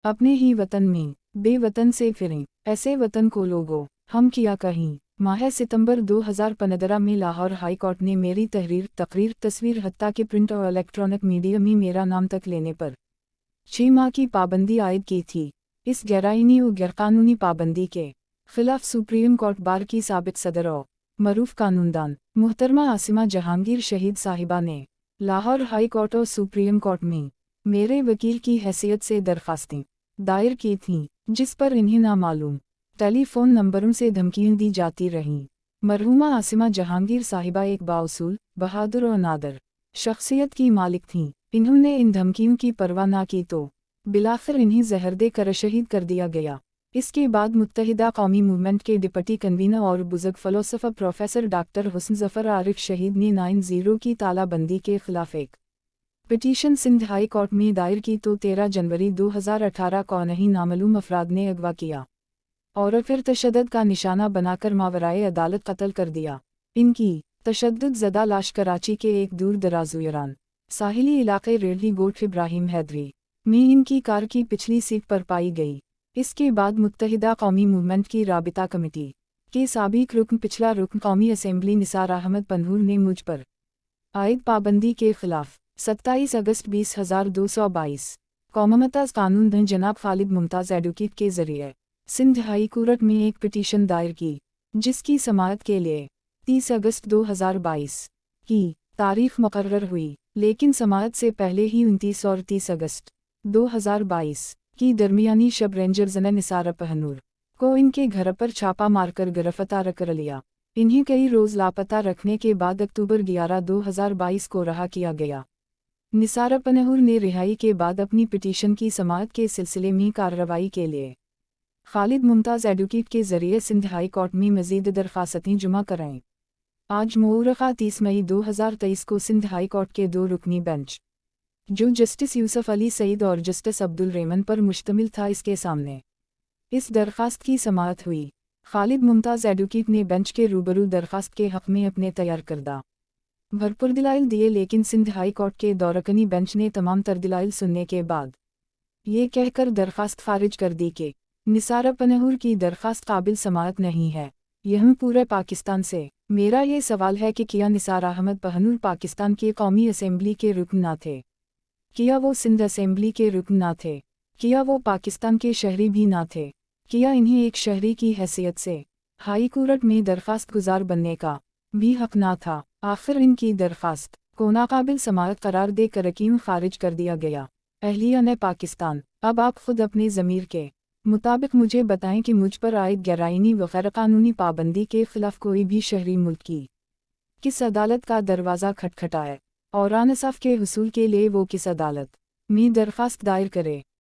अपने ही वतन में बेवतन से फिरें, ऐसे वतन को लोगों हम किया कहीं। माह सितंबर 2015 में लाहौर हाई कोर्ट ने मेरी तकरीर तस्वीर हत्ता के प्रिंट और इलेक्ट्रॉनिक मीडिया में मेरा नाम तक लेने पर 6 माह की पाबंदी आयद की थी। इस गैरआइनी और गैरकानूनी पाबंदी के खिलाफ सुप्रीम कोर्ट बार की साबिक सदर और मरूफ कानूनदान मुहतरमा आसिमा जहांगीर शहीद साहिबा ने लाहौर हाई कोर्ट और सुप्रीम कोर्ट में मेरे वकील की हैसियत से दरखास्तें दायर की थीं, जिस पर इन्हें नामालूम टेलीफोन नंबरों से धमकियां दी जाती रहीं। मरहूमा आसिमा जहांगीर साहिबा एक बाउसूल, बहादुर और नादर शख्सियत की मालिक थीं। इन्होंने इन धमकियों की परवाह न की तो बिलाखिर इन्हें जहर देकर शहीद कर दिया गया। इसके बाद मुत्तहिदा कौमी मूवमेंट के डिप्टी कन्वीनर और बुजुर्ग फ़िलोसोफर प्रोफेसर डॉक्टर हुस्न ज़फ़र आरिफ शहीद ने 9-0 की तालाबंदी के खिलाफ एक पिटीशन सिंध हाई कोर्ट में दायर की तो 13 जनवरी 2018 को नहीं नामालूम अफराद ने अगवा किया और फिर तशद्दुद का निशाना बनाकर मावराए अदालत कत्ल कर दिया। इनकी तशद्दुद ज़दा लाश कराची के एक दूर दराज ईरान साहिली इलाके रेडली गोट इब्राहिम हैदरी में इनकी कार की पिछली सीट पर पाई गई। इसके बाद मुत्तहिदा कौमी मूवमेंट की राबिता कमेटी के साबिक रुकन पिछला रुकन कौमी असेंबली निसार अहमद पन्हूर ने मुझ पर आयद पाबंदी के खिलाफ 27 अगस्त 2022 कौममताज कानून धन जनाब खालिद मुमताज़ एडवोकेट के जरिए सिंध हाई कोर्ट में एक पिटीशन दायर की, जिसकी समाअत के लिए 30 अगस्त 2022 की तारीख मुकर्रर हुई, लेकिन समाअत से पहले ही 29 और 30 अगस्त 2022 की दरमियानी शब रेंजर्स ने निसार पहनूर को इनके घर पर छापा मारकर गिरफ्तार कर लिया। इन्हें कई रोज़ लापता रखने के बाद अक्टूबर 11, 2022 को रहा किया गया। निसार पन्हूर ने रिहाई के बाद अपनी पिटीशन की समाअत के सिलसिले में कार्रवाई के लिए खालिद मुमताज़ एडवोकेट के ज़रिए सिंध हाई कोर्ट में मज़ीद दरख्वास्तें जमा कराएं। आज मुअर्रखा 30 मई 2023 को सिंध हाई कोर्ट के 2 रुकनी बेंच, जो जस्टिस यूसुफ अली सईद और जस्टिस अब्दुल रहमान पर मुश्तमिल था, इसके सामने इस दरख्वास्त की समाअत हुई। खालिद मुमताज़ एडवोकेट ने बेंच के रूबरू दरख्वास्त के हक़ में अपने तैयार करदा भरपूर दलाइल दिए, लेकिन सिंध हाई कोर्ट के दौरकनी बेंच ने तमाम तर दलाइल सुनने के बाद ये कहकर दरख्वास्त खारिज कर दी कि निसार पन्हूर की दरख्वास्त काबिल समाअत नहीं है। यह पूरे पाकिस्तान से मेरा ये सवाल है कि क्या निसार अहमद पन्हूर पाकिस्तान की कौमी असेंबली के रुकन ना थे? क्या वो सिंध असेंबली के रुकन ना थे? क्या वो पाकिस्तान के शहरी भी ना थे? क्या इन्हें एक शहरी की हैसियत से हाई कोर्ट में दरख्वास्त गुजार बनने का भी हक ना था? आखिर इनकी दरख्वास्त को नाकाबिल समाअत करार देकर क्यों खारिज कर दिया गया? अहलिया पाकिस्तान, अब आप खुद अपने ज़मीर के मुताबिक मुझे बताएं कि मुझ पर आयद गैरआइनी व गैरकानूनी पाबंदी के खिलाफ कोई भी शहरी मुल्क की किस अदालत का दरवाज़ा खटखटाए और इंसाफ के हुसूल के लिए वो किस अदालत में दरख्वास्त दायर करे।